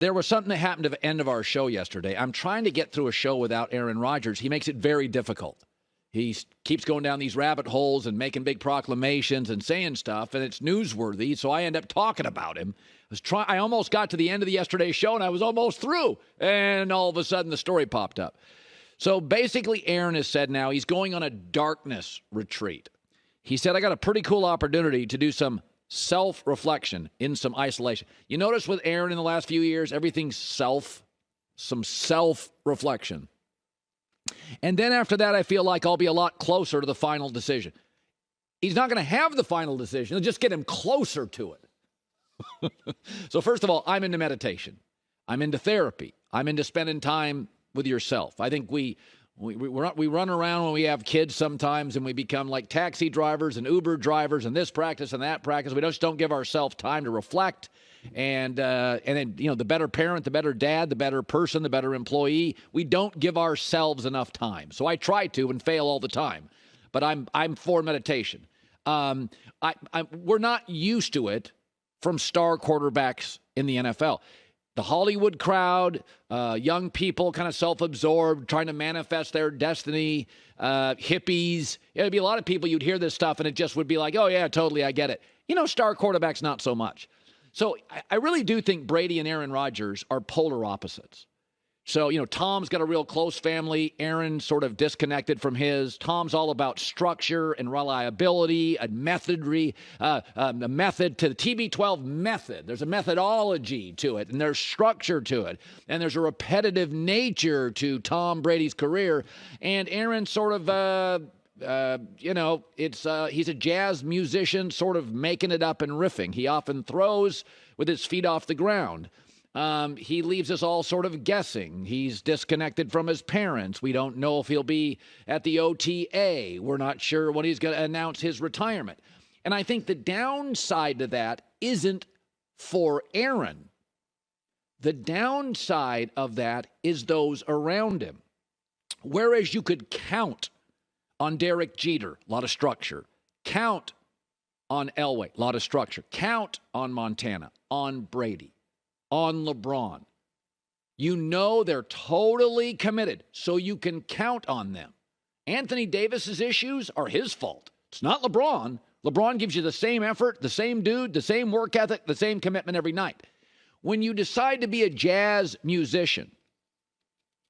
There was something that happened at the end of our show yesterday. I'm trying to get through a show without Aaron Rodgers. He makes it very difficult. He keeps going down these rabbit holes and making big proclamations and saying stuff, and it's newsworthy, so I end up talking about him. I almost got to the end of the yesterday's show, and I was almost through, and all of a sudden the story popped up. So basically, Aaron has said now he's going on a darkness retreat. He said, I got a pretty cool opportunity to do some self-reflection in some isolation. You notice with Aaron in the last few years, everything's some self-reflection. And then after that, I feel like I'll be a lot closer to the final decision. He's not going to have the final decision. It'll just get him closer to it. So first of all, I'm into meditation. I'm into therapy. I'm into spending time with yourself. I think we run around when we have kids sometimes and we become like taxi drivers and Uber drivers and this practice and that practice. We just don't give ourselves time to reflect. And then, the better parent, the better dad, the better person, the better employee. We don't give ourselves enough time. So I try to and fail all the time. But I'm for meditation. We're not used to it from star quarterbacks in the NFL. The Hollywood crowd, young people kind of self-absorbed, trying to manifest their destiny, hippies. It'd be a lot of people, you'd hear this stuff, and it just would be like, oh, yeah, totally, I get it. Star quarterbacks, not so much. So I really do think Brady and Aaron Rodgers are polar opposites. So, Tom's got a real close family. Aaron's sort of disconnected from his. Tom's all about structure and reliability and methodry, a method to the TB12 method. There's a methodology to it, and there's structure to it, and there's a repetitive nature to Tom Brady's career. And Aaron's sort of, he's a jazz musician sort of making it up and riffing. He often throws with his feet off the ground. He leaves us all sort of guessing. He's disconnected from his parents. We don't know if he'll be at the OTA. We're not sure when he's going to announce his retirement. And I think the downside to that isn't for Aaron. The downside of that is those around him. Whereas you could count on Derek Jeter, a lot of structure. Count on Elway, a lot of structure. Count on Montana, on Brady, on LeBron. They're totally committed, so you can count on them. Anthony Davis's issues are his fault. It's not LeBron. LeBron gives you the same effort, the same dude, the same work ethic, the same commitment every night. When you decide to be a jazz musician,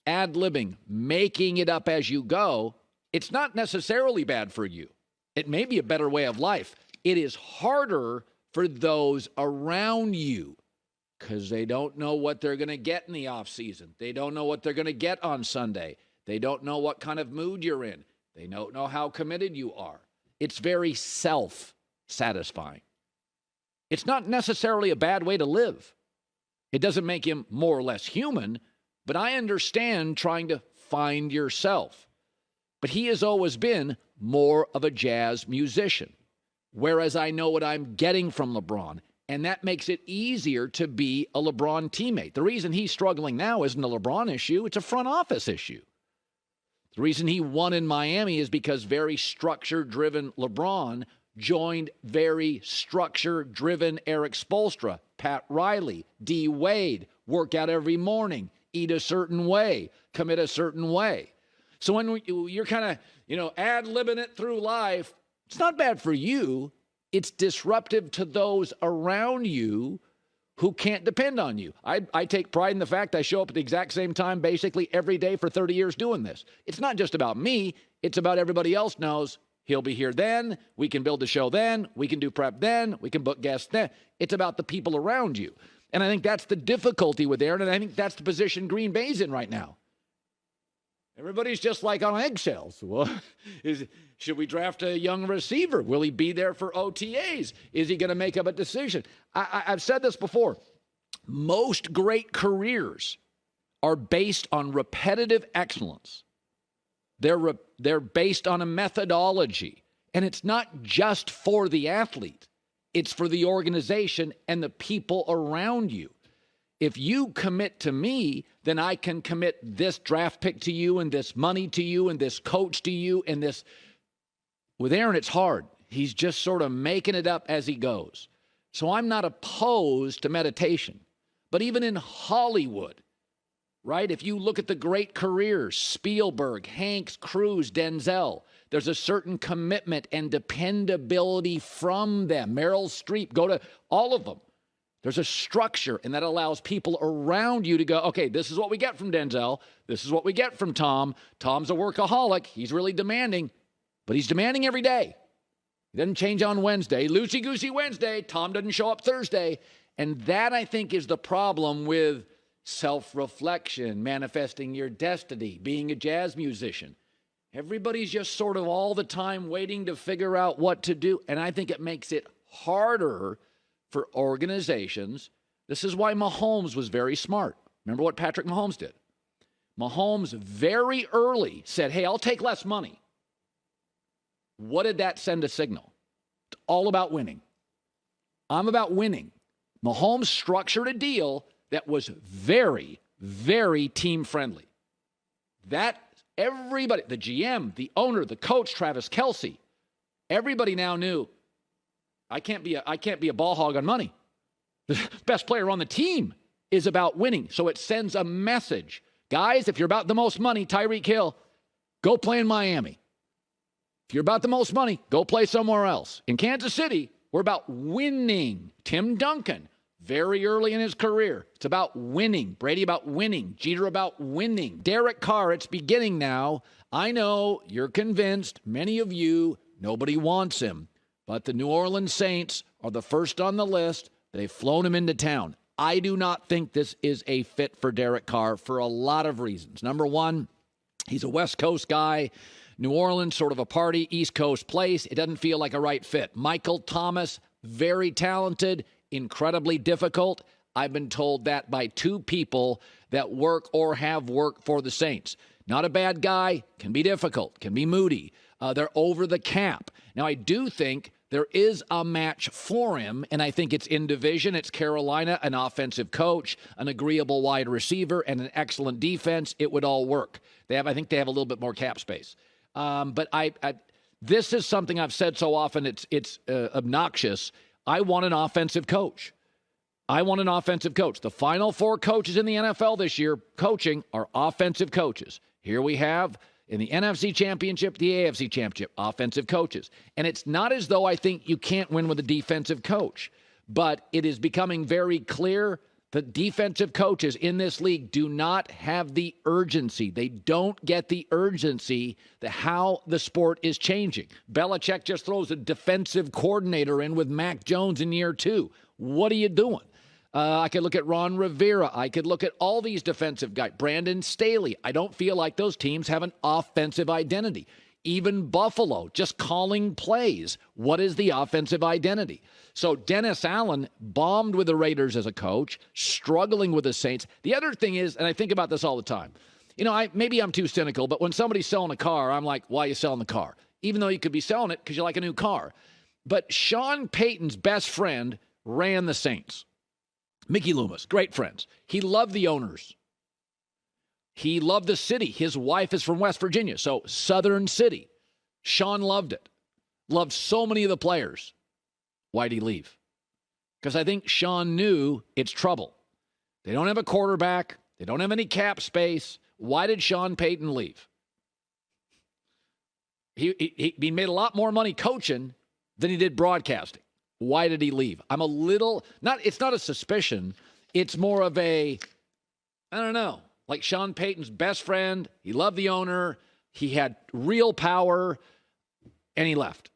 ad-libbing, making it up as you go, it's not necessarily bad for you. It may be a better way of life. It is harder for those around you because they don't know what they're going to get in the offseason. They don't know what they're going to get on Sunday. They don't know what kind of mood you're in. They don't know how committed you are. It's very self-satisfying. It's not necessarily a bad way to live. It doesn't make him more or less human, but I understand trying to find yourself. But he has always been more of a jazz musician, whereas I know what I'm getting from LeBron, and that makes it easier to be a LeBron teammate. The reason he's struggling now isn't a LeBron issue, it's a front office issue. The reason he won in Miami is because very structure-driven LeBron joined very structure-driven Eric Spoelstra, Pat Riley, D. Wade, work out every morning, eat a certain way, commit a certain way. So when you're kind of, ad-libbing it through life, it's not bad for you. It's disruptive to those around you who can't depend on you. I take pride in the fact I show up at the exact same time basically every day for 30 years doing this. It's not just about me. It's about everybody else knows he'll be here then. We can build the show then. We can do prep then. We can book guests then. It's about the people around you. And I think that's the difficulty with Aaron, and I think that's the position Green Bay's in right now. Everybody's just like on eggshells. Well, should we draft a young receiver? Will he be there for OTAs? Is he going to make up a decision? I've said this before. Most great careers are based on repetitive excellence. They're based on a methodology. And it's not just for the athlete. It's for the organization and the people around you. If you commit to me, then I can commit this draft pick to you and this money to you and this coach to you and this. With Aaron, it's hard. He's just sort of making it up as he goes. So I'm not opposed to meditation, But even in Hollywood, right? If you look at the great careers, Spielberg, Hanks, Cruise, Denzel, there's a certain commitment and dependability from them. Meryl Streep, go to all of them. There's a structure, and that allows people around you to go, okay, this is what we get from Denzel. This is what we get from Tom. Tom's a workaholic. He's really demanding, but he's demanding every day. He doesn't change on Wednesday. Loosey-goosey Wednesday. Tom doesn't show up Thursday. And that, I think, is the problem with self-reflection, manifesting your destiny, being a jazz musician. Everybody's just sort of all the time waiting to figure out what to do. And I think it makes it harder for organizations. This is why Mahomes was very smart. Remember what Patrick Mahomes did? Mahomes very early said, hey, I'll take less money. What did that send a signal? It's all about winning. I'm about winning. Mahomes structured a deal that was very, very team-friendly. That everybody, the GM, the owner, the coach, Travis Kelce, everybody now knew, I can't be a ball hog on money. The best player on the team is about winning. So it sends a message. Guys, if you're about the most money, Tyreek Hill, go play in Miami. If you're about the most money, go play somewhere else. In Kansas City, we're about winning. Tim Duncan, very early in his career, it's about winning. Brady about winning. Jeter about winning. Derek Carr, it's beginning now. I know you're convinced, many of you, nobody wants him. But the New Orleans Saints are the first on the list. They've flown him into town. I do not think this is a fit for Derek Carr for a lot of reasons. Number one, he's a West Coast guy. New Orleans, sort of a party, East Coast place. It doesn't feel like a right fit. Michael Thomas, very talented, incredibly difficult. I've been told that by two people that work or have worked for the Saints. Not a bad guy, can be difficult, can be moody. They're over the cap. Now, I do think there is a match for him, and I think it's in division. It's Carolina, an offensive coach, an agreeable wide receiver, and an excellent defense. It would all work. I think they have a little bit more cap space. But this is something I've said so often, it's obnoxious. I want an offensive coach. I want an offensive coach. The final four coaches in the NFL this year coaching are offensive coaches. Here we have in the NFC Championship, the AFC Championship, offensive coaches. And it's not as though I think you can't win with a defensive coach, but it is becoming very clear that defensive coaches in this league do not have the urgency. They don't get the urgency, how the sport is changing. Belichick just throws a defensive coordinator in with Mac Jones in year 2. What are you doing? I could look at Ron Rivera. I could look at all these defensive guys. Brandon Staley. I don't feel like those teams have an offensive identity. Even Buffalo, just calling plays. What is the offensive identity? So Dennis Allen bombed with the Raiders as a coach, struggling with the Saints. The other thing is, and I think about this all the time, maybe I'm too cynical, but when somebody's selling a car, I'm like, why are you selling the car? Even though you could be selling it because you like a new car. But Sean Payton's best friend ran the Saints. Mickey Loomis, great friends. He loved the owners. He loved the city. His wife is from West Virginia, so Southern City. Sean loved it. Loved so many of the players. Why'd he leave? Because I think Sean knew it's trouble. They don't have a quarterback. They don't have any cap space. Why did Sean Payton leave? He made a lot more money coaching than he did broadcasting. Why did he leave? I'm a little, it's not a suspicion. It's more of I don't know. Like Sean Payton's best friend, he loved the owner, he had real power, and he left.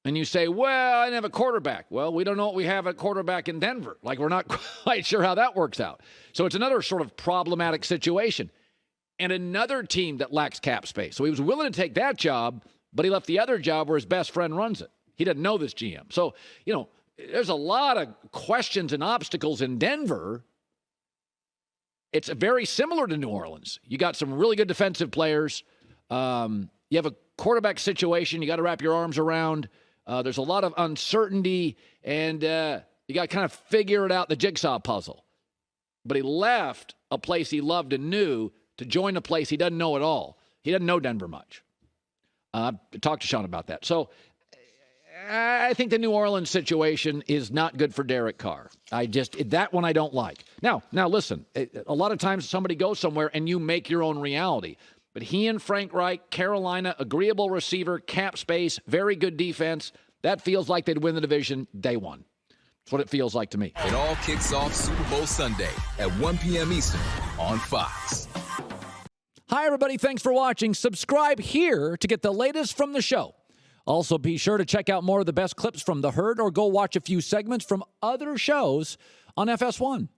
And you say, well, I didn't have a quarterback. Well, we don't know what we have at quarterback in Denver. Like, we're not quite sure how that works out. So it's another sort of problematic situation. And another team that lacks cap space. So he was willing to take that job, but he left the other job where his best friend runs it. He doesn't know this GM. So, there's a lot of questions and obstacles in Denver. It's very similar to New Orleans. You got some really good defensive players. You have a quarterback situation you got to wrap your arms around. There's a lot of uncertainty, and you got to kind of figure it out, the jigsaw puzzle. But he left a place he loved and knew to join a place he doesn't know at all. He doesn't know Denver much. I talked to Sean about that. So I think the New Orleans situation is not good for Derek Carr. That one I don't like. Now listen, a lot of times somebody goes somewhere and you make your own reality. But he and Frank Reich, Carolina, agreeable receiver, cap space, very good defense. That feels like they'd win the division day one. That's what it feels like to me. It all kicks off Super Bowl Sunday at 1 p.m. Eastern on Fox. Hi, everybody. Thanks for watching. Subscribe here to get the latest from the show. Also, be sure to check out more of the best clips from The Herd or go watch a few segments from other shows on FS1.